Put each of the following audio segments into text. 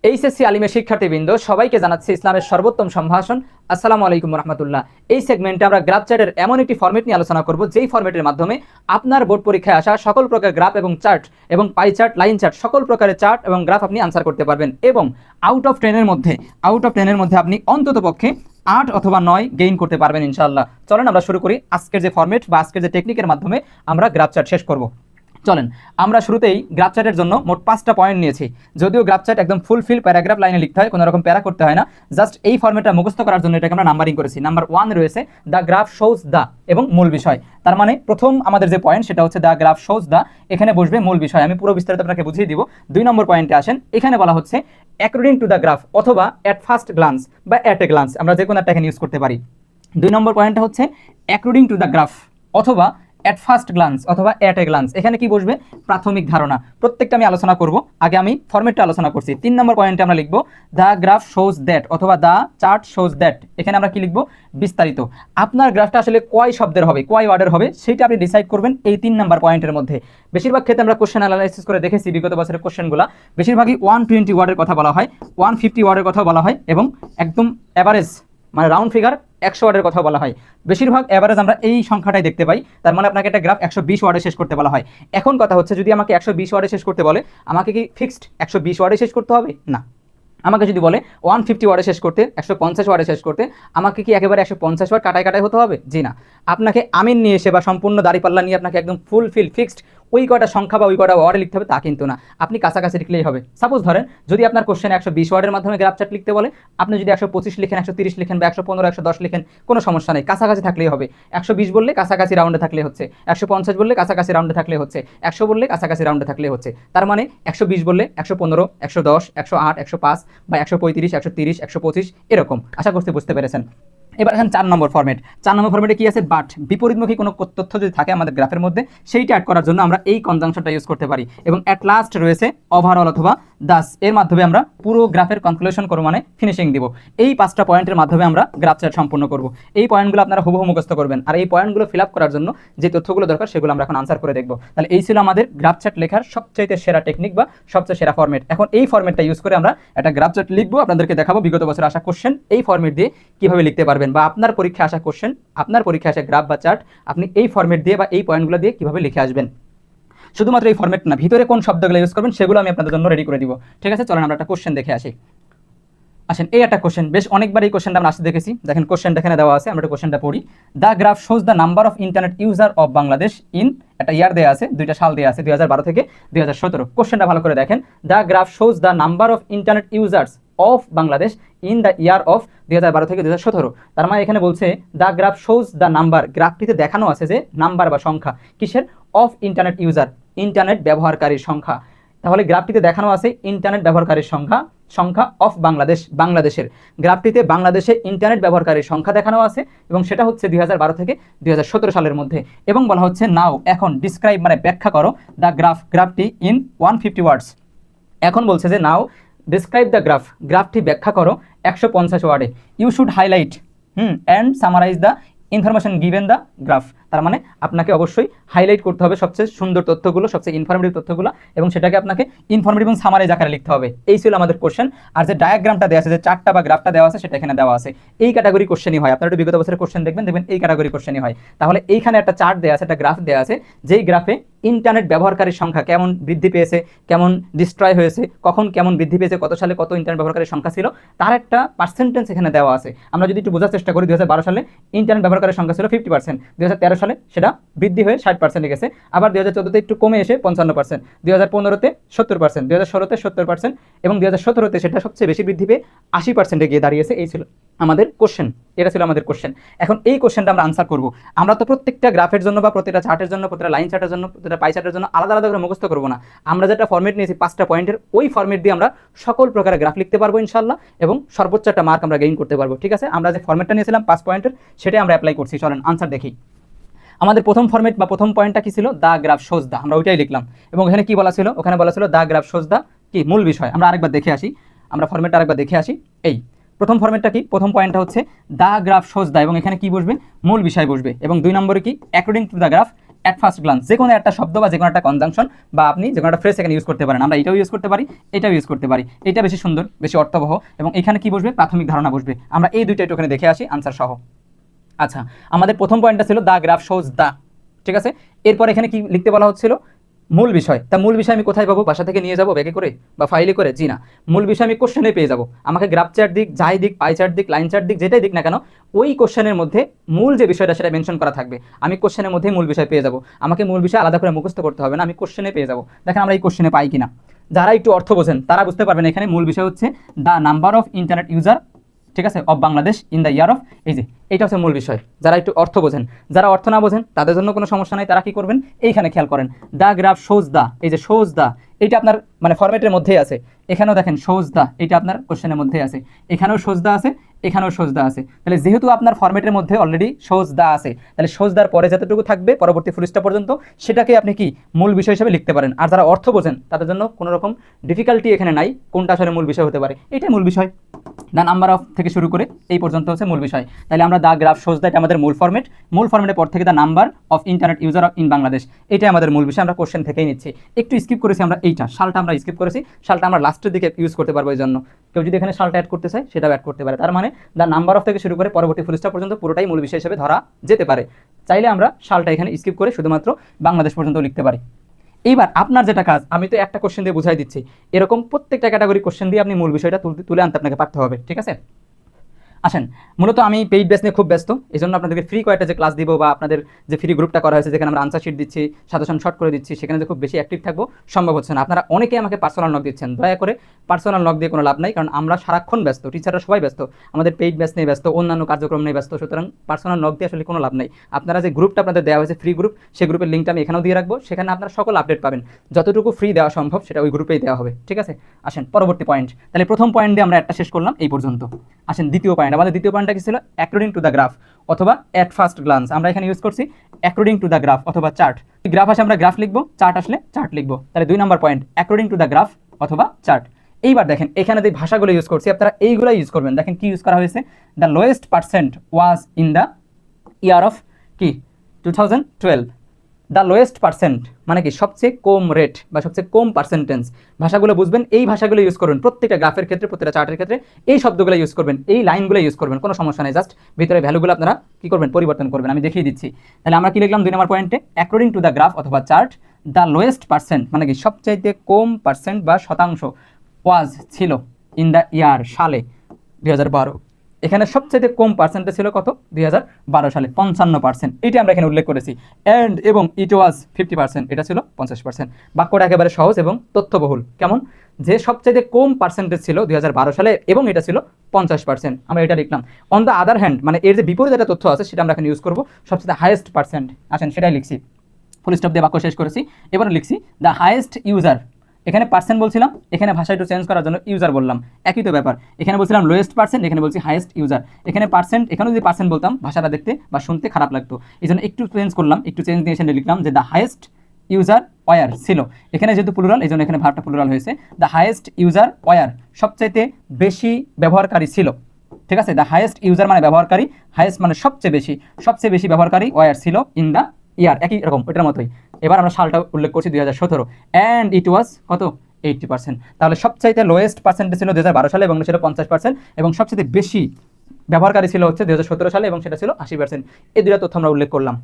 HSC আলিমের শিক্ষার্থীবৃন্দ সবাইকে জানাচ্ছি ইসলামের সর্বোত্তম সম্ভাষণ। আসসালামু আলাইকুম রহমতুল্লাহ। এই সেগমেন্টে আমরা গ্রাফ চার্টের এমন একটি ফরম্যাট নিয়ে আলোচনা করব যেই ফরম্যাটের মাধ্যমে আপনার বোর্ড পরীক্ষায় আসা সকল প্রকার গ্রাফ এবং চার্ট এবং পাই চার্ট, লাইন চার্ট, সকল প্রকারের চার্ট এবং গ্রাফ আপনি আনসার করতে পারবেন এবং আউট অফ 10-এর মধ্যে আপনি অন্তত পক্ষে 8 অথবা 9 গেইন করতে পারবেন ইনশাআল্লাহ। চলেন আমরা শুরু করি। আজকের যে ফরম্যাট বা আজকের যে টেকনিকের মাধ্যমে আমরা গ্রাফ চার্ট শেষ করব। চলেন আমরা শুরুতেই গ্রাফ চার্টের জন্য মোট 5টা পয়েন্ট নিয়েছি। যদিও গ্রাফ চার্ট একদম ফুলফিল প্যারাগ্রাফ লাইনে লিখতে হয়, কোনো রকম প্যারা করতে হয় না। জাস্ট এই ফরম্যাটটা মুখস্থ করার জন্য এটাকে আমরা নাম্বারিং করেছি। নাম্বার 1 রয়েছে দ্য গ্রাফ শোজ দ্য এবং মূল বিষয়। তার মানে প্রথম আমাদের যে পয়েন্ট সেটা হচ্ছে দ্য গ্রাফ শোজ দ্য, এখানে বসবে মূল বিষয়। আমি পুরো বিস্তারিত আপনাকে বুঝিয়ে দিব। 2 নম্বর পয়েন্টে আসেন। এখানে বলা হচ্ছে অ্যাকর্ডিং টু দ্য গ্রাফ অথবা অ্যাট ফার্স্ট গ্লান্স বা অ্যাট এ গ্লান্স, আমরা যে কোনো একটা এখানে ইউজ করতে পারি। 2 নম্বর পয়েন্টটা হচ্ছে অ্যাকর্ডিং টু দ্য গ্রাফ অথবা অ্যাট ফার্স্ট গ্লান্স অথবা অ্যাট এ গ্লান্স। এখানে কি বসবে? প্রাথমিক ধারণা। প্রত্যেকটা আমি আলোচনা করব। আগে আমি ফরম্যাটটা আলোচনা করছি। 3 নম্বর পয়েন্টে আমরা লিখব দ্য গ্রাফ শোজ দ্যাট অথবা দ্য চার্ট শোজ দ্যাট। এখানে আমরা কি লিখব? বিস্তারিত। আপনার গ্রাফটা আসলে কয় শব্দের হবে, কয় ওয়ার্ডের হবে, সেটা আপনি ডিসাইড করবেন এই 3 নম্বর পয়েন্টের মধ্যে। বেশিরভাগ ক্ষেত্রে আমরা কোশ্চেন অ্যানালাইসিস করে দেখেছি বিগত বছরের কোশ্চেনগুলো, বেশিরভাগই 120 ওয়ার্ডের কথা বলা হয়, 150 ওয়ার্ডের কথা বলা হয় এবং একদম অ্যাভারেজ মানে রাউন্ড ফিগার 100 ওয়ার্ডের কথা বলা হয়। বেশিরভাগ এভারেজ আমরা এই সংখ্যাটাই দেখতে পাই। তার মানে আপনাকে একটা গ্রাফ 120 ওয়ার্ডে শেষ করতে বলা হয়। এখন কথা হচ্ছে, যদি আমাকে 120 ওয়ার্ডে শেষ করতে বলে, আমাকে কি ফিক্সড 120 ওয়ার্ডে শেষ করতে হবে? না। আমাকে যদি বলে 150 ওয়ার্ডে শেষ করতে, 150 ওয়ার্ডে শেষ করতে, আমাকে কি একেবারে 150 ওয়ার্ড কাটায় হতে হবে? জি না। আপনাকে আমিন নিয়ে এসে বা সম্পূর্ণ দাড়িপাল্লা নিয়ে আপনাকে একদম ফুলফিল ফিক্সড ওই কয়টা সংখ্যা বা ওই কয়টা ওয়ার্ডে লিখতে হবে তা কিন্তু না। আপনি কাছাকাছি লিখলেই হবে। সাপোজ ধরেন যদি আপনার কোশ্চেনে 120 ওয়ার্ডের মাধ্যমে গ্রাফ চার্ট লিখতে বলে, আপনি যদি 125 লিখেন, 130 লিখেন বা 115, 110 লিখেন, কোনো সমস্যা নেই, কাছাকাছি থাকলেই হবে। 120 বললে কাছাকাছি রাউন্ডে থাকলে হচ্ছে, 150 বললে কাছাকাছি রাউন্ডে থাকলে হচ্ছে, 100 বললে কাছাকাছি রাউন্ডে থাকলে হচ্ছে। তার মানে 120 বললে 115, 110, 108, 105 বা 135, 130, 125 এরকম। আশা করছি বুঝতে পেরেছেন। এবার এখন 4 নম্বর ফরম্যাট। 4 নম্বর ফরম্যাটে কি আছে? বাট। বিপরীতমুখী কোনো তথ্য যদি থাকে আমাদের গ্রাফের মধ্যে, সেইটা অ্যাড করার জন্য আমরা এই কনজাংশনটা ইউজ করতে পারি। এবং অ্যাট লাস্ট রয়েছে ওভারঅল অথবা দাস। এর মাধ্যমে আমরা পুরো গ্রাফের কনক্লুশন করব, মানে ফিনিশিং দিব। এই 5টা পয়েন্টের মাধ্যমে আমরা গ্রাফ চার্ট সম্পূর্ণ করব। এই পয়েন্টগুলো আপনারা হুবহু মুখস্থ করবেন, আর এই পয়েন্টগুলো ফিল আপ করার জন্য যে তথ্যগুলো দরকার সেগুলো আমরা এখন আনসার করে দেখব। তাহলে এই ছিল আমাদের গ্রাফ চার্ট লেখার সবচেয়ে সেরা টেকনিক বা সবচেয়ে সেরা ফরম্যাট। এখন এই ফরম্যাটটা ইউজ করে আমরা একটা গ্রাফ চার্ট লিখবো, আপনাদেরকে দেখাবো বিগত বছর আসা কোশ্চেন এই ফরম্যাট দিয়ে কিভাবে লিখতে পারবেন, বা আপনার পরীক্ষা আসা কোশ্চেন, আপনার পরীক্ষা আসা গ্রাফ বা চার্ট আপনি এই ফরম্যাট দিয়ে বা এই পয়েন্টগুলো দিয়ে কিভাবে লিখে আসবেন। শুধুমাত্র এই ফরম্যাট না, ভিতরে কোন শব্দগুলো ইউজ করবেন সেগুলো আমি আপনাদের জন্য রেডি করে দিব। ঠিক আছে, চলেন আমরা একটা কোশ্চেন দেখে আসি। আসেন, এই একটা কোশ্চেন, বেশ অনেকবার এই কোশ্চেনটা আমরা আসতে দেখেছি। দেখেন কোশ্চেনটা এখানে দেওয়া আছে, আমরা একটা কোশ্চেনটা পড়ি। The graph shows the number of internet user of Bangladesh in, একটা ইয়ার দেওয়া আছে, 2টা সাল দেওয়া আছে, 2012 থেকে 2017। কোশ্চেনটা ভালো করে দেখেন। The graph shows the number of internet users of Bangladesh in the year of 2012 থেকে 2017। তার মানে এখানে বলছে the graph shows the number, গ্রাফটিতে দেখানো আছে যে নাম্বার বা সংখ্যা, কিসের? অফ ইন্টারনেট ইউজার, ইন্টারনেট ব্যবহারকারীর সংখ্যা। তাহলে গ্রাফটিতে দেখানো আছে ইন্টারনেট ব্যবহারকারীর সংখ্যা অফ বাংলাদেশ, বাংলাদেশের। গ্রাফটিতে বাংলাদেশে ইন্টারনেট ব্যবহারকারীর সংখ্যা দেখানো আছে এবং সেটা হচ্ছে 2012 থেকে 2017 সালের মধ্যে। এবং বলা হচ্ছে নাও, এখন ডিসক্রাইব মানে ব্যাখ্যা করো দ্য গ্রাফটি ইন 150 ওয়ার্ডস। এখন বলছে যে নাও ডিসক্রাইব দ্য গ্রাফটি ব্যাখ্যা করো 150 ওয়ার্ডে। You should highlight and summarise the information given the graph. তার মানে আপনাকে অবশ্যই হাইলাইট করতে হবে সবচেয়ে সুন্দর তথ্যগুলো, সবচেয়ে ইনফরমেটিভ তথ্যগুলো, এবং সেটাকে আপনাকে ইনফরমেটিভ এবং সামারাইজ আকারে লিখতে হবে। এই ছিল আমাদের কোশ্চেন। আর যে ডায়াগ্রামটা দেওয়া আছে, যে চার্টটা বা গ্রাফটা দেওয়া আছে, সেটা এখানে দেওয়া আছে। এই ক্যাটাগরি কোশ্চেনই হয়, আপনারা একটু বিগত বছরের কোশ্চেন দেখবেন এই ক্যাটাগরি কোশ্চেনই হয়। তাহলে এইখানে একটা চার্ট দেওয়া আছে, একটা গ্রাফ দেওয়া আছে, যেই গ্রাফে ইন্টারনেট ব্যবহারকারীর সংখ্যা কেমন বৃদ্ধি পেয়েছে, কেমন ডিস্ট্রয় হয়েছে, কখন কেমন বৃদ্ধি পেয়েছে, কত সালে কত ইন্টারনেট ব্যবহারকারীর সংখ্যা ছিল, তার একটা পার্সেন্টেজ এখানে দেওয়া আছে। আমরা যদি একটু বোঝার চেষ্টা করি, 2012 সালে ইন্টারনেট ব্যবহারকারীর সংখ্যা ছিল 50%, 2013 সালে সেটা বৃদ্ধি হয়ে 60% গেছে, আবার 2014-তে একটু কমে এসে 55%, 2015-তে 70%, 2016-তে 70% এবং 2017-তে সেটা সবচেয়ে বেশি বৃদ্ধি পেয়ে 80%-এ গিয়ে দাঁড়িয়েছে। এই ছিল আমাদের কোশ্চেন, এটা ছিল আমাদের কোশ্চেন। এখন এই কোশ্চেনটা আমরা আনসার করব। আমরা তো প্রত্যেকটা গ্রাফের জন্য বা প্রত্যেকটা চার্টের জন্য, প্রত্যেকটা লাইন চার্টের জন্য, প্রত্যেকটা পাই চার্টের জন্য আলাদা আলাদা করে মুখস্থ করবো না। আমরা যেটা ফরম্যাট নিয়েছি 5টা পয়েন্টের, ওই ফরম্যাট দিয়ে আমরা সকল প্রকারের গ্রাফ লিখতে পারবো ইনশাল্লাহ, এবং সর্বোচ্চ একটা মার্ক আমরা গেইন করতে পারবো। ঠিক আছে, আমরা যে ফরম্যাটটা নিয়েছিলাম 5 পয়েন্টের, সেটাই আমরা অ্যাপ্লাই করছি। চলেন আনসার দেখি। আমাদের প্রথম ফরম্যাট বা প্রথম পয়েন্টটা কি ছিল? দ্য গ্রাফ শোজ দ্য, আমরা ওইটাই লিখলাম। এবং এখানে কি বলা ছিল? ওখানে বলা ছিল দ্য গ্রাফ শোজ দ্য কি মূল বিষয়। আমরা আরেকবার দেখে আসি, আমরা ফরম্যাটটা আরেকবার দেখে আসি। এই প্রথম ফরম্যাটটা কি? প্রথম পয়েন্টটা হচ্ছে দ্য গ্রাফ শোজ দ্য, এবং এখানে কি বসবে? মূল বিষয় বসবে। এবং 2 নম্বরে কি? According to the graph at first glance, যে কোনো একটা শব্দ বা যে কোনো একটা কনজাংশন বা আপনি যে কোনো একটা ফ্রেজ এখানে ইউজ করতে পারেন। আমরা এটাও ইউজ করতে পারি, এটাও ইউজ করতে পারি। এটা বেশি সুন্দর, বেশি অর্থবহ, এবং এখানে কি বসবে, প্রাথমিক ধারণা বসবে। আমরা এই দুইটা একটু এখানে দেখে আসি আনসার সহ। আচ্ছা, আমাদের প্রথম পয়েন্টটা ছিল দ্য গ্রাফ শোজ দ্য, ঠিক আছে। এরপর এখানে কি লিখতে বলা হচ্ছিল, মূল বিষয়। তা মূল বিষয় আমি কোথায় পাবো, বাসা থেকে নিয়ে যাবো ব্যাগে করে বা ফাইলে করে? জি না, মূল বিষয় আমি কোশ্চেনে পেয়ে যাবো। আমাকে গ্রাফ চার্ট দিক, যাই দিক, পাই চার্ট দিক, লাইন চার্ট দিক, যেটাই দিক না কেন, ওই কোশ্চেনের মধ্যে মূল যে বিষয়টা সেটা মেনশন করা থাকবে। আমি কোশ্চেনের মধ্যেই মূল বিষয় পেয়ে যাবো। আমাকে মূল বিষয় আলাদা করে মুখস্থ করতে হবে না, আমি কোশ্চেনে পেয়ে যাবো। দেখেন আমরা এই কোশ্চেনে পাই কিনা। যারা একটু অর্থ বোঝেন তারা বুঝতে পারবেন এখানে মূল বিষয় হচ্ছে the number of internet user, ঠিক আছে, of Bangladesh in the year of, এই যে এইটা হচ্ছে মূল বিষয়। যারা একটু অর্থ বোঝেন, যারা অর্থ না বোঝেন তাদের জন্য কোনো সমস্যা নাই, তারা কি করবেন, এইখানে খেয়াল করেন, দ্য গ্রাফ শোজ দ্য, এই যে শোজ দ্য, এইটা আপনার মানে ফরম্যাটের মধ্যেই আছে। এখানেও দেখেন শোজ দ্য, এটা আপনার কোশ্চেনের মধ্যেই আছে, এখানেও শোজ দ্য আছে, এখানেও শোজ দ্য আছে। তাহলে যেহেতু আপনার ফরম্যাটের মধ্যে অলরেডি শোজ দ্য আছে, তাহলে শোজ দ্যার পরে যতটুকু থাকবে পরবর্তী ফুলস্টপ পর্যন্ত, সেটাকে আপনি কি মূল বিষয় হিসেবে লিখতে পারেন। আর যারা অর্থ বোঝেন তাদের জন্য কোনো রকম ডিফিকাল্টি এখানে নাই, কোনটা আসলে মূল বিষয় হতে পারে, এটাই মূল বিষয়। দ্য নাম্বার অফ থেকে শুরু করে এই পর্যন্ত হচ্ছে মূল বিষয়। তাহলে আমরা দ্য গ্রাফ শোজ দ্য, এটা আমাদের মূল ফরম্যাট। মূল ফরম্যাটের পর থেকে the number of internet user in Bangladesh, এটাই আমাদের মূল বিষয়। আমরা কোশ্চেন থেকেই নিচ্ছি। একটু স্কিপ করেছি আমরা এইটা, সালটা আমরা স্কিপ করেছি, সালটা আমরা লাস্টের দিকে ইউজ করতে পারবো। এই জন্য কেউ যদি এখানে সালটা অ্যাড করতে চায় সেটাও অ্যাড করতে পারে। তার মানে দ্য নাম্বার অফ থেকে শুরু করে পরবর্তী ফুলস্টপ পর্যন্ত পুরোটাই মূল বিষয় হিসেবে ধরা যেতে পারে। চাইলে আমরা সালটা এখানে স্কিপ করে শুধুমাত্র বাংলাদেশ পর্যন্ত লিখতে পারি। এইবার আপনার যেটা কাজ, আমি তো একটা কোশ্চেন দিয়ে বুঝাই দিচ্ছি, এরকম প্রত্যেকটা ক্যাটাগরি কোশ্চেন দিয়ে আপনি মূল বিষয়টা তুলে আনতে আপনাকে পারতে হবে, ঠিক আছে। আসেন, মূলত আমি পেইড ব্যাচ নিয়ে খুব ব্যস্ত, এই জন্য আপনাদেরকে ফ্রি কয়েকটা যে ক্লাস দিব বা আপনাদের যে ফ্রি গ্রুপটা করা হয়েছে যেখানে আমরা আনসার শিট দিচ্ছি, সাজেশন শর্ট করে দিচ্ছি, সেখানে যে খুব বেশি অ্যাক্টিভ থাকবো সম্ভব হচ্ছে না। আপনারা অনেকে আমাকে পার্সোনাল নক দিচ্ছেন, দয়া করে পার্সোনাল নক দিয়ে কোনো লাভ নাই, কারণ আমরা সারাক্ষণ ব্যস্ত, টিচাররা সবাই ব্যস্ত, আমাদের পেইড ব্যাচ নিয়ে ব্যস্ত, অন্যান্য কার্যক্রম নিয়ে ব্যস্ত। সুতরাং পার্সোনাল নক দিয়ে আসলে কোনো লাভ নাই। আপনারা যে গ্রুপটা আপনাদের দেওয়া হয়েছে ফ্রি গ্রুপ, সেই গ্রুপের লিঙ্কটা আমি এখানেও দিয়ে রাখবো, সেখানে আপনারা সকল আপডেট পাবেন। যতটুকু ফ্রি দেওয়া সম্ভব সেটা ওই গ্রুপেই দেওয়া হবে, ঠিক আছে। আসেন পরবর্তী পয়েন্ট। তাহলে প্রথম পয়েন্ট দিয়ে আমরা একটা শেষ করলাম এই পর্যন্ত। আসেন দ্বিতীয় পয়েন্ট। আমাদের দ্বিতীয় পয়েন্টটা কি ছিল, অ্যাকর্ডিং টু দ্য গ্রাফ অথবা অ্যাট ফার্স্ট গ্লান্স। আমরা এখানে ইউজ করছি অ্যাকর্ডিং টু দ্য গ্রাফ অথবা চার্ট। গ্রাফ আসলে আমরা গ্রাফ লিখবো, চার্ট আসলে চার্ট লিখবো। তাহলে 2 number point, according to the graph অথবা চার্ট। এইবার দেখেন এখানে যে ভাষাগুলো ইউজ করছি আপনারা এইগুলো ইউজ করবেন। দেখেন কি ইউজ করা হয়েছে, the lowest percent was in the year of কি 2012। দ্য লোয়েস্ট পার্সেন্ট মানে কি সবচেয়ে কম রেট বা সবচেয়ে কম পার্সেন্টেজ। ভাষাগুলো বুঝবেন, এই ভাষাগুলো ইউজ করবেন প্রত্যেকটা গ্রাফের ক্ষেত্রে, প্রত্যেকটা চার্টের ক্ষেত্রে এই শব্দগুলো ইউজ করবেন, এই লাইনগুলো ইউজ করবেন, কোনো সমস্যা নেই। জাস্ট ভিতরে ভ্যালুগুলো আপনারা কি করবেন, পরিবর্তন করবেন। আমি দেখিয়ে দিচ্ছি। তাহলে আমরা কি লিখলাম 2 নম্বর পয়েন্টে, অ্যাকর্ডিং টু দ্য গ্রাফ অথবা চার্ট, দ্য লোয়েস্ট পার্সেন্ট মানে কি সবচাইতে কম পার্সেন্ট বা শতাংশ, ওয়াজ ছিল, ইন দ্য ইয়ার সালে 2012। এখানে সবচেয়ে কম পার্সেন্টে ছিল কত, 2012 সালে 55%। এটা আমরা এখানে উল্লেখ করেছি। অ্যান্ড এবং ইট ওয়াজ 50%, এটা ছিল 50%। বাক্যটা একেবারে সহজ এবং তথ্যবহুল। কেমন, যে সবচেয়ে কম পার্সেন্টেজ ছিল 2012 সালে এবং এটা ছিল 50%, আমরা এটা লিখলাম। অন দ্য আদার হ্যান্ড মানে এর যে বিপরীত একটা তথ্য আছে সেটা আমরা এখানে ইউজ করবো, সবচেয়ে হাইয়েস্ট পার্সেন্ট। আসেন সেটাই লিখছি, ফুল স্টপ দিয়ে বাক্য শেষ করেছি। এবারে লিখছি দ্য হাইয়েস্ট ইউজার। এখানে পার্সেন্ট বলছিলাম, এখানে ভাষা একটু চেঞ্জ করার জন্য ইউজার বললাম, একই তো ব্যাপার। এখানে বলছিলাম লোয়েস্ট পার্সেন্ট, এখানে বলছি হাইয়েস্ট ইউজার। এখানে পার্সেন্ট, এখানেও যদি পার্সেন্ট বলতাম ভাষাটা দেখতে বা শুনতে খারাপ লাগতো, এই জন্য একটু চেঞ্জ করলাম, একটু চেঞ্জ দিয়ে এখানে লিখলাম যে দ্য হাইয়েস্ট ইউজার ওয়ার ছিল। এখানে যেহেতু প্লুরাল এই জন্য এখানে ভার্বটা প্লুরাল হয়েছে। দ্য হাইয়েস্ট ইউজার ওয়ার সবচাইতে বেশি ব্যবহারকারী ছিল, ঠিক আছে। দ্য হাইয়েস্ট ইউজার মানে ব্যবহারকারী, হাইয়েস্ট মানে সবচেয়ে বেশি ব্যবহারকারী ওয়ার ছিল ইন দ্য ইয়ার, একই রকম ওইটার মতোই। এবার আমরা সালটা উল্লেখ করছি 2017, অ্যান্ড ইট ওয়াজ কত, 80%। তাহলে সবচাইতে লোয়েস্ট পার্সেন্টেজ ছিল 2012 সালে এবং ছিল 50%, এবং সবচেয়ে বেশি ব্যবহারকারী ছিল হচ্ছে 2017 সালে এবং সেটা ছিল 80%। এই দুটো তথ্য আমরা উল্লেখ করলাম।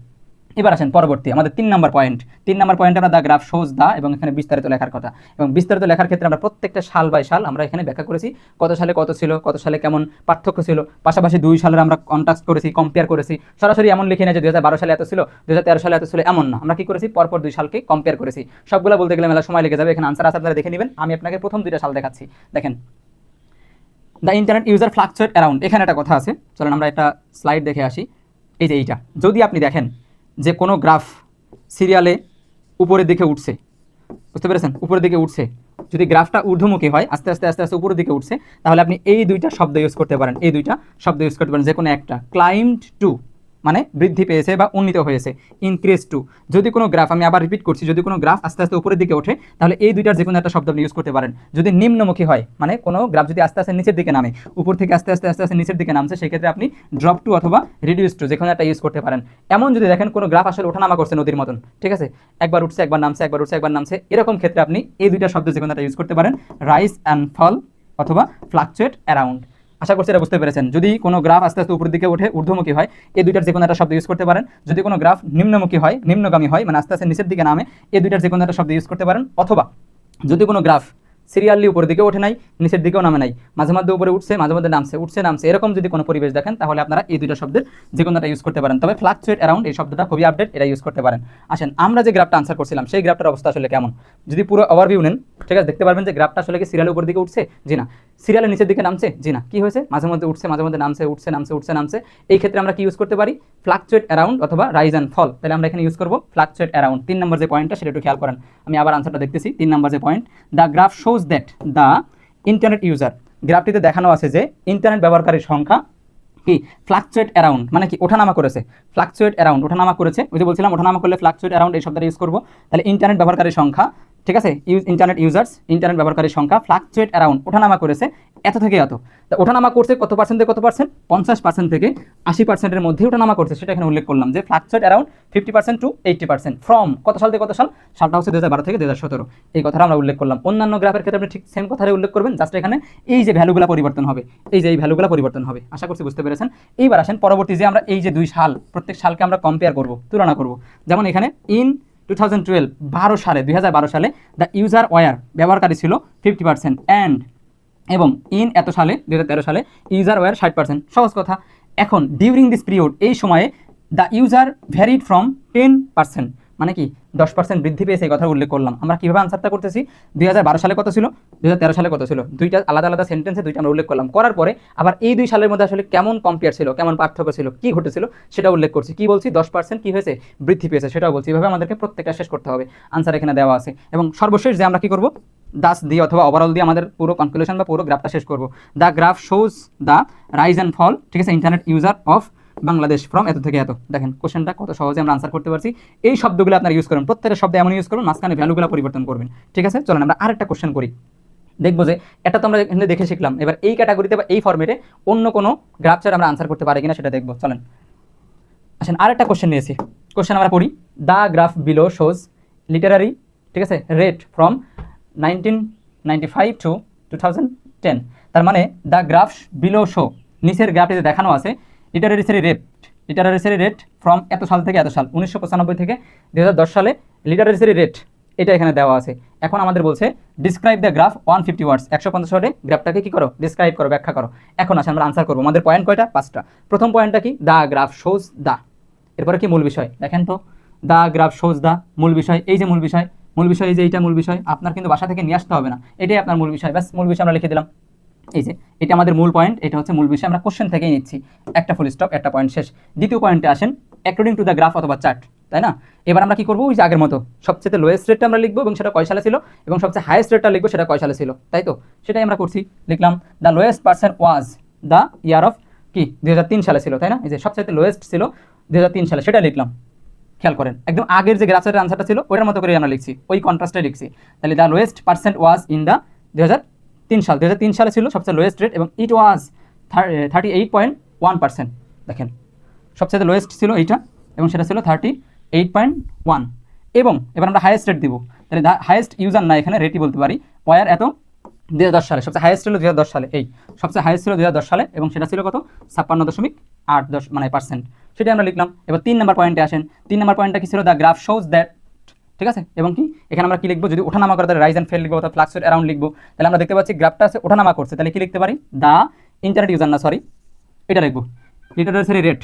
এবার আসেন পরবর্তী আমাদের 3 নম্বর পয়েন্ট। 3 নম্বর পয়েন্টে আমরা দ্য গ্রাফ শোজ দ্য এবং এখানে বিস্তারিত লেখার কথা, এবং বিস্তারিত লেখার ক্ষেত্রে আমরা প্রত্যেকটা সাল বাই সাল আমরা এখানে ব্যাখ্যা করেছি, কত সালে কত ছিল, কত সালে কেমন পার্থক্য ছিল। পাশাপাশি 2 সালের আমরা কন্ট্রাস্ট করেছি, কম্পেয়ার করেছি। সরাসরি এমন লিখি না যে 2012 সালে এত ছিল, 2013 সালে এত ছিল, এমন না। আমরা কি করেছি, পরপর 2 সালকে কম্পেয়ার করেছি। সবগুলো বলতে গেলে মেলা সময় লেগে যাবে, এখানে আনসার আছে আপনারা দেখে নেবেন। আমি আপনাকে প্রথম 2টা সাল দেখাচ্ছি। দেখেন the internet user fluctuate around, এখানে একটা কথা আছে, চলেন আমরা একটা স্লাইড দেখে আসি। এই যে এইটা যদি আপনি দেখেন যে কোনো গ্রাফ সিরিয়ালে উপরের দিকে উঠছে, বুঝতে পেরেছেন, উপরের দিকে উঠছে, যদি গ্রাফটা ঊর্ধ্বমুখী হয় আস্তে আস্তে আস্তে আস্তে উপরের দিকে উঠছে, তাহলে আপনি এই 2টা শব্দ ইউজ করতে পারেন, এই 2টা শব্দ ইউজ করতে পারেন, যে কোনো একটা। ক্লাইম্বড টু মানে বৃদ্ধি পেয়েছে বা উন্নীত হয়েছে। ইনক্রিজ টু, যদি কোনো গ্রাফ, আমি আবার রিপিট করছি, যদি কোনো গ্রাফ আস্তে আস্তে উপরের দিকে ওঠে তাহলে এই দুইটার যে কোনো একটা শব্দ আপনি ইউজ করতে পারেন। যদি নিম্নমুখী হয়, মানে কোনো গ্রাফ যদি আস্তে আস্তে নিচের দিকে নামে, উপর থেকে আস্তে আস্তে আস্তে আস্তে নিচের দিকে নামছে, সেক্ষেত্রে আপনি ড্রপ টু অথবা রিডিউস টু যে কোনো একটা ইউজ করতে পারেন। এমন যদি দেখেন কোনো গ্রাফ আসলে ওঠানামা করছে নদীর মতন, ঠিক আছে, একবার উঠছে একবার নামছে, একবার উঠছে একবার নামছে, এরকম ক্ষেত্রে আপনি এই দুইটা শব্দ যে কোনো একটা ইউজ করতে পারেন, রাইজ অ্যান্ড ফল অথবা ফ্লাকচুয়েট অ্যারাউন্ড। আশা করছি এটা বুঝতে পেরেছেন। যদি কোনো গ্রাফ আস্তে আস্তে উপরের দিকে ওঠে, ঊর্ধ্বমুখী হয়, এই দুইটার যে কোনো একটা শব্দ ইউজ করতে পারেন। যদি কোনো গ্রাফ নিম্নমুখী হয়, নিম্নগামী হয়, মানে আস্তে আস্তে নিচের দিকে নামে, এই দুইটার যে কোনো একটা শব্দ ইউজ করতে পারেন। অথবা যদি কোনো গ্রাফ সিরিয়ালি উপরের দিকে ওঠে নাই, নিচের দিকেও নামে নাই, মাঝে মধ্যে উপরে উঠছে, মাঝে মধ্যে নামছে, উঠছে নামছে, এরকম যদি কোনো পরিবেশ দেখেন, তাহলে আপনারা এই দুইটা শব্দের যে কোনোটা ইউজ করতে পারেন। তবে ফ্লাকচুয়েট অ্যারাউন্ড এই শব্দটা খুবই আপডেট, এটা ইউজ করতে পারেন। আসেন আমরা যে গ্রাফটা আনসার করছিলাম সেই গ্রাফটার অবস্থা আসলে কেমন, যদি পুরো ওভারভিউ নেন, ঠিক আছে, দেখতে পারবেন যে গ্রাফটা আসলে কি সিরিয়ালের উপর দিকে উঠছে, জি না, সিরিয়ালের নিচের দিকে নামছে, জি না, কি হয়েছে, মাঝে মধ্যে উঠছে, মাঝে মধ্যে নামছে, উঠছে নামছে, উঠছে নামছে। এই ক্ষেত্রে আমরা কি ইউজ করতে পারি, ফ্লাকচুয়েট অ্যারাউন্ড অথবা রাইজ অ্যান্ড ফল। তাহলে আমরা এখানে ইউজ করবো ফ্লাকচুয়েট অ্যারাউন্ড। 3 নম্বর যে পয়েন্টটা সেটা একটু খেয়াল করেন, আমি আবার আনসারটা দেখতেছি। 3 নম্বর যে point, the graph shows that the internet user, গ্রাফটিতে দেখানো আছে যে ইন্টারনেট ব্যবহারকারীর সংখ্যা কি ফ্লাকচুয়েট অ্যারাউন্ড, মানে কি ওঠানামা করেছে, ফ্লাকচুয়েট অ্যারাউন্ড ওঠানামা করেছে। ওই যে বলছিলাম ওঠানামা করলে ফ্লাকচুয়েট অ্যারাউন্ড এই শব্দটা ইউজ করবো। তাহলে ইন্টারনেট ব্যবহারকারীর সংখ্যা, ঠিক আছে, ইন্টারনেট ইউজার্স, ইন্টারনেট ব্যবহারকারীর সংখ্যা ফ্লাকচুয়েট অ্যারাউন্ড ওঠানামা করেছে এত থেকে এত। তা ওঠানামা করছে কত পার্সেন্ট থেকে কত পার্সেন্ট, 50% থেকে 80%-এর মধ্যে ওঠানামা করছে, সেটা এখানে উল্লেখ করলাম যে ফ্লাকচুয়েট অ্যারাউন্ড 50% টু 80%। ফ্রম কত সাল থেকে কত সাল, সালটা হচ্ছে 2012 থেকে 2017, এই কথাটা আমরা উল্লেখ করলাম। অন্যান্য গ্রাফের ক্ষেত্রে আপনি ঠিক সেম কথাটাই উল্লেখ করবেন, জাস্ট এখানে এই যে ভ্যালুগুলো পরিবর্তন হবে, এই যে এই ভ্যালুগুলো পরিবর্তন হবে। আশা করছি বুঝতে পেরেছেন। এইবার আসেন পরবর্তী যে আমরা এই যে 2 সাল, প্রত্যেক সালকে আমরা কম্পেয়ার করব, তুলনা করব। যেমন এখানে ইন 2012 12 সালে, 2012 সালে দ্য ইউজার ওয়্যার ব্যবহারকারী ছিল 50% অ্যান্ড, এবং ইন এত সালে 2013 সালে ইউজার ওয়্যার 60%। সহজ কথা। এখন ডিউরিং দিস পিরিয়ড, এই সময়ে দ্য ইউজার ভ্যারিড ফ্রম 10%, মানে কি 10% বৃদ্ধি পেয়েছে, এই কথা উল্লেখ করলাম। আমরা কীভাবে আনসারটা করতেছি, 2012 সালে কত ছিল, 2013 সালে কত ছিল, দুইটা আলাদা আলাদা সেন্টেন্সে দুইটা আমরা উল্লেখ করলাম। করার পরে আবার এই 2 সালের মধ্যে আসলে কেমন কম্পেয়ার ছিল, কেমন পার্থক্য ছিল, কি ঘটেছিল সেটা উল্লেখ করছি। কি বলছি, 10% কি হয়েছে, বৃদ্ধি পেয়েছে, সেটাও বলছি। এভাবে আমাদেরকে প্রত্যেকটা শেষ করতে হবে। আনসার এখানে দেওয়া আছে। এবং সর্বশেষ যে আমরা কি করব, দাস দিয়ে অথবা ওভারঅল দিয়ে আমাদের পুরো কনক্লুশন বা পুরো গ্রাফটা শেষ করব। The graph shows the rise and fall, ঠিক আছে, internet user of Bangladesh from এত থেকে এত। দেখেন কোশ্চেনটা কত সহজে আমরা আনসার করতে পারছি। এই শব্দগুলো আপনারা ইউজ করুন, প্রত্যেকটা শব্দ এমন ইউজ করুন, মাঝখানে ভ্যালুগুলো পরিবর্তন করবেন, ঠিক আছে। চলেন আমরা আরেকটা কোশ্চেন করি, দেখবো যে এটা তো আমরা এখানে দেখে শিখলাম। এবার এই ক্যাটাগরিতে বা এই ফরম্যাটে অন্য কোনো গ্রাফ চার্ট আমরা আনসার করতে পারি কিনা সেটা দেখবো। চলেন আসেন আরেকটা কোশ্চেন নিয়েছি। কোশ্চেন আমরা পড়ি, the graph below shows Literary, ঠিক আছে, রেট ফ্রম 1995 টু 2010। তার মানে দ্য গ্রাফ বিলো শো, নিচের গ্রাফটিতে দেখানো আছে লিটারেরি রেট ফ্রম এত সাল থেকে এত সাল, 1995 থেকে 2010 সালে লিটারেরি রেট, এটা এখানে দেওয়া আছে। এখন আমাদের বলছে ডিসক্রাইব দ্য গ্রাফ 150 ওয়ার্ডস, 150 ওয়ার্ডে গ্রাফটাকে কি করো, ডিসক্রাইব করো, ব্যাখ্যা করো। এখন আসে আমরা আনসার করবো। আমাদের পয়েন্ট কয়টা, 5টা। প্রথম পয়েন্টটা কি, দ্য গ্রাফ শোজ দ্য, এরপরে কি মূল বিষয়, দেখেন তো, দ্য গ্রাফ শোজ দ্য মূল বিষয়, এই যে মূল বিষয়, এই যে এইটা মূল বিষয়, আপনার কিন্তু বাসা থেকে নিয়ে আসতে হবে না, এটাই আপনার মূল বিষয়, ব্যাস মূল বিষয় আমরা লিখে দিলাম। এই যে এটা আমাদের মূল পয়েন্ট, এটা হচ্ছে মূল বিষয়, আমরা কোশ্চেন থেকেই নিচ্ছি, একটা ফুল স্টপ, একটা পয়েন্ট শেষ। দ্বিতীয় পয়েন্টে আসেন, অ্যাকর্ডিং টু দ্য গ্রাফ অথবা চার্ট, তাই না। এবার আমরা কি করবো, ওই যে আগের মতো সবচেয়ে লোয়েস্ট রেটটা আমরা লিখবো এবং সেটা কয় সালে ছিল, এবং সবচেয়ে হাইয়েস্ট রেটটা লিখবো সেটা কয় সালে ছিল, তাই তো, সেটাই আমরা করছি। লিখলাম the lowest percent was the year of কি 2003 সালে ছিল, তাই না। এই যে সবচেয়ে লোয়েস্ট ছিল 2003 সালে, সেটা লিখলাম। খেয়াল করেন একদম আগের যে গ্রাফের আনসারটা ছিল ওইটার মতো করে আমরা লিখছি, ওই কন্ট্রাস্টে লিখছি। তাহলে the lowest percent was in the 2003 সাল, 2003 সালে ছিল সবচেয়ে লোয়েস্ট রেট, এবং ইট ওয়াজ 38.1%। দেখেন সবচেয়ে লোয়েস্ট ছিল এইটা, এবং সেটা ছিল 38.1। এবং এবার আমরা হাইয়েস্ট রেট দিব, তাহলে দ্য হাইয়েস্ট ইউজার না, এখানে রেটই বলতে পারি, ওয়ার এত 2010 সালে, সবচেয়ে হাইয়েস্ট ছিল 2010 সালে, এই সবচেয়ে হাইয়েস্ট ছিল 2010 সালে, এবং সেটা ছিল কত, 56.8 মানে পার্সেন্ট, সেটাই আমরা লিখলাম। এবার 3 নম্বর পয়েন্টে আসেন। 3 নম্বর পয়েন্টটা কি ছিল, দ্য গ্রাফ শোজ দ্যাট, ঠিক আছে, এবং কি এখানে আমরা কি লিখবো, যদি ওঠানামা করে তাহলে রাইজ অ্যান্ড ফেল লিখবো, অথবা ফ্লাকচুয়েট অ্যারাউন্ড লিখবো। তাহলে আমরা দেখতে পাচ্ছি গ্রাফটা আছে ওঠানামা করছে, তাহলে কি লিখতে পারি, দ্য ইন্টারনেট ইউজার না, সরি এটা লিখবো, লিটারেরি রেট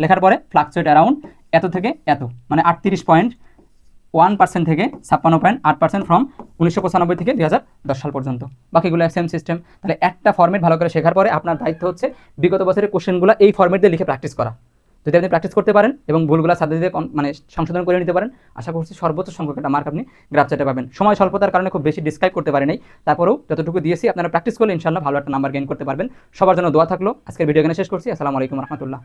লেখার পরে ফ্লাকচুয়েট অ্যারাউন্ড এত থেকে এত, মানে 38.1% থেকে 56.8% ফ্রম 1995 থেকে 2010 সাল পর্যন্ত। বাকিগুলো সেম সিস্টেম। তাহলে একটা ফর্মেট ভালো করে শেখার পরে আপনার দায়িত্ব হচ্ছে বিগত বছরের কোশ্চেনগুলো এই ফর্মেট দিয়ে লিখে প্র্যাকটিস করা। যদি আপনি প্র্যাকটিস করতে পারেন এবং ভুলগুলো সাথে দিয়ে মানে সংশোধন করে নিতে পারেন, আশা করছি সর্বোচ্চ সংখ্যক একটা মার্ক আপনি গ্রাফ চার্টে পাবেন। সময় স্বল্পতার কারণে খুব বেশি ডিসক্রাইব করতে পারি নাই, তারপরেও যতটুকু দিয়েছি আপনারা প্র্যাকটিস করলে ইনশাআল্লাহ ভালো একটা নাম্বার গেইন করতে পারবেন। সবার জন্য দোয়া থাকলো। আজকের ভিডিও এখানে শেষ করছি। আসসালামু আলাইকুম রহমতুল্লাহ।